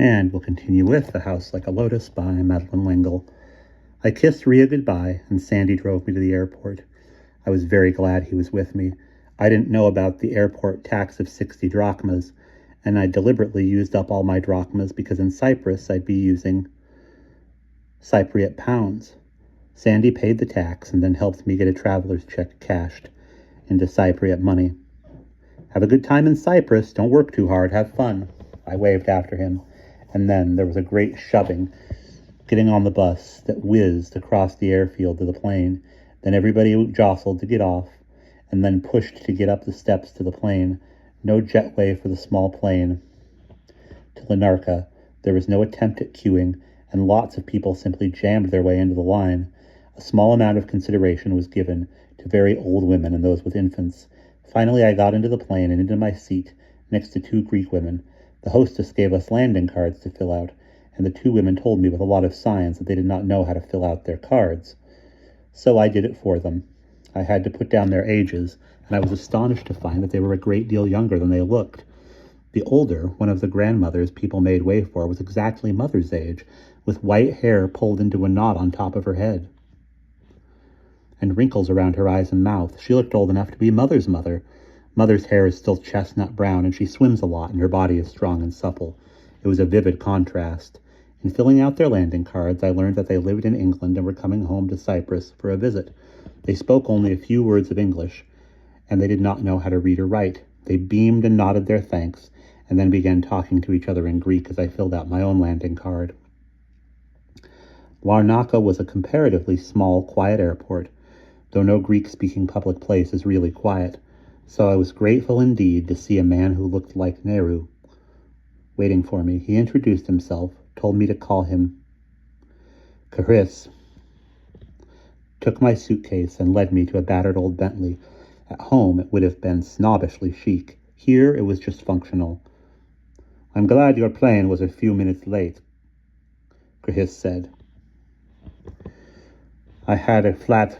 And we'll continue with The House Like a Lotus by Madeleine L'Engle. I kissed Ria goodbye, and Sandy drove me to the airport. I was very glad he was with me. I didn't know about the airport tax of 60 drachmas, and I deliberately used up all my drachmas because in Cyprus I'd be using Cypriot pounds. Sandy paid the tax and then helped me get a traveler's check cashed into Cypriot money. Have a good time in Cyprus. Don't work too hard. Have fun. I waved after him, and then there was a great shoving, getting on the bus that whizzed across the airfield to the plane. Then everybody jostled to get off, and then pushed to get up the steps to the plane. No jetway for the small plane to Larnaca. There was no attempt at queuing, and lots of people simply jammed their way into the line. A small amount of consideration was given to very old women and those with infants. Finally, I got into the plane and into my seat next to 2 Greek women. The hostess gave us landing cards to fill out, and the 2 women told me with a lot of signs that they did not know how to fill out their cards. So I did it for them. I had to put down their ages, and I was astonished to find that they were a great deal younger than they looked. The older, one of the grandmothers people made way for, was exactly Mother's age, with white hair pulled into a knot on top of her head, and wrinkles around her eyes and mouth. She looked old enough to be Mother's mother. Mother's hair is still chestnut brown, and she swims a lot, and her body is strong and supple. It was a vivid contrast. In filling out their landing cards, I learned that they lived in England and were coming home to Cyprus for a visit. They spoke only a few words of English, and they did not know how to read or write. They beamed and nodded their thanks, and then began talking to each other in Greek as I filled out my own landing card. Larnaca was a comparatively small, quiet airport, though no Greek-speaking public place is really quiet, so I was grateful indeed to see a man who looked like Nehru waiting for me. He introduced himself, told me to call him Chris, took my suitcase, and led me to a battered old Bentley. At home, it would have been snobbishly chic. Here, it was just functional. "I'm glad your plane was a few minutes late," Chris said. "I had a flat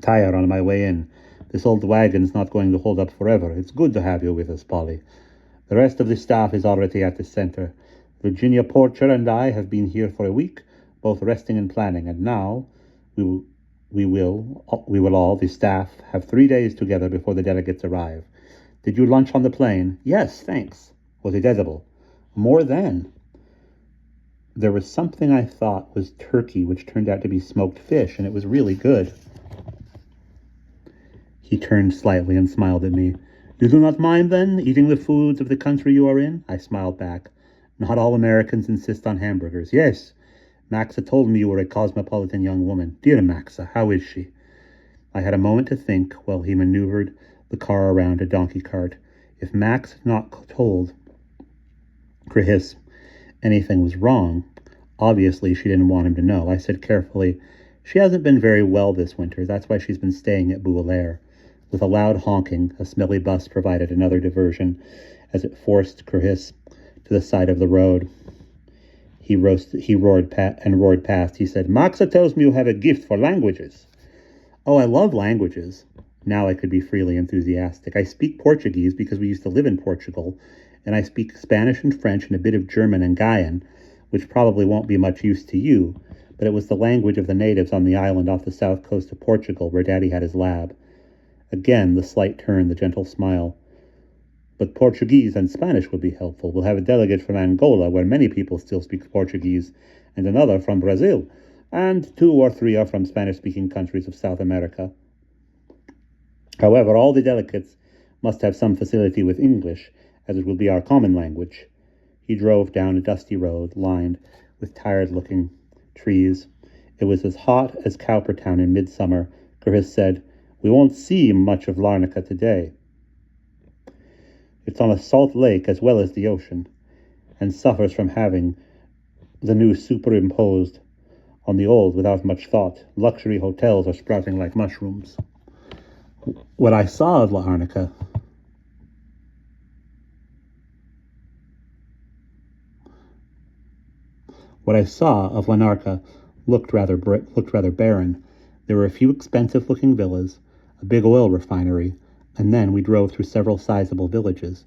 tire on my way in. This old wagon's not going to hold up forever. It's good to have you with us, Polly. The rest of the staff is already at the center. Virginia Porcher and I have been here for a week, both resting and planning, and now we will all, the staff, have 3 days together before the delegates arrive. Did you lunch on the plane?" "Yes, thanks." "Was it edible?" "More than." There was something I thought was turkey, which turned out to be smoked fish, and it was really good. He turned slightly and smiled at me. "You do not mind, then, eating the foods of the country you are in?" I smiled back. "Not all Americans insist on hamburgers." "Yes. Maxa told me you were a cosmopolitan young woman. Dear Maxa, how is she?" I had a moment to think while he maneuvered the car around a donkey cart. If Max had not told Chris anything was wrong, obviously she didn't want him to know. I said carefully, "She hasn't been very well this winter. That's why she's been staying at Boulaire." With a loud honking, a smelly bus provided another diversion as it forced Chris to the side of the road. He roared past. He said, "Maxa tells me you have a gift for languages." "Oh, I love languages." Now I could be freely enthusiastic. "I speak Portuguese because we used to live in Portugal, and I speak Spanish and French and a bit of German and Gaian, which probably won't be much use to you, but it was the language of the natives on the island off the south coast of Portugal where Daddy had his lab." Again, the slight turn, the gentle smile. "But Portuguese and Spanish will be helpful. We'll have a delegate from Angola, where many people still speak Portuguese, and another from Brazil, and 2 or 3 are from Spanish-speaking countries of South America. However, all the delegates must have some facility with English, as it will be our common language." He drove down a dusty road lined with tired-looking trees. It was as hot as Cowpertown in midsummer. Chris said, "We won't see much of Larnaca today. It's on a salt lake as well as the ocean, and suffers from having the new superimposed on the old without much thought. Luxury hotels are sprouting like mushrooms." What I saw of Larnaca looked rather barren. There were a few expensive-looking villas, a big oil refinery, and then we drove through several sizable villages,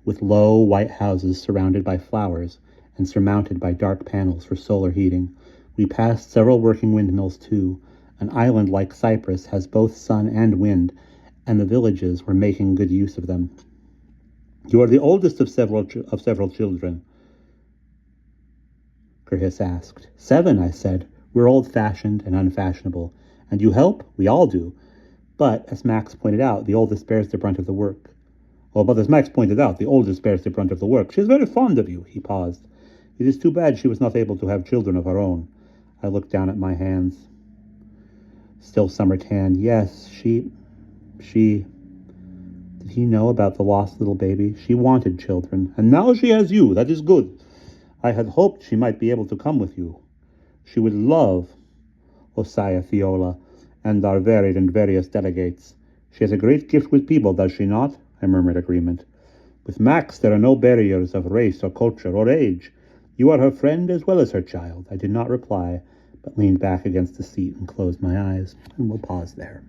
with low, white houses surrounded by flowers. and surmounted by dark panels for solar heating. We passed several working windmills, too. An island like Cyprus has both sun and wind, and the villages were making good use of them. "You are the oldest of several children?" Gerhis asked. "7, I said. We're old-fashioned and unfashionable. And you help? We all do. But, as Max pointed out, the oldest bears the brunt of the work." "Oh, but as Max pointed out, the oldest bears the brunt of the work. She is very fond of you." He paused. "It is too bad she was not able to have children of her own." I looked down at my hands. Still summer tan. "Yes, she... Did he know about the lost little baby? She wanted children. And now she has you. That is good. I had hoped she might be able to come with you. She would love Osaya Fiola and our varied and various delegates. She has a great gift with people, does she not?" I murmured agreement. "With Max, there are no barriers of race or culture or age. You are her friend as well as her child." I did not reply, but leaned back against the seat and closed my eyes. And we'll pause there.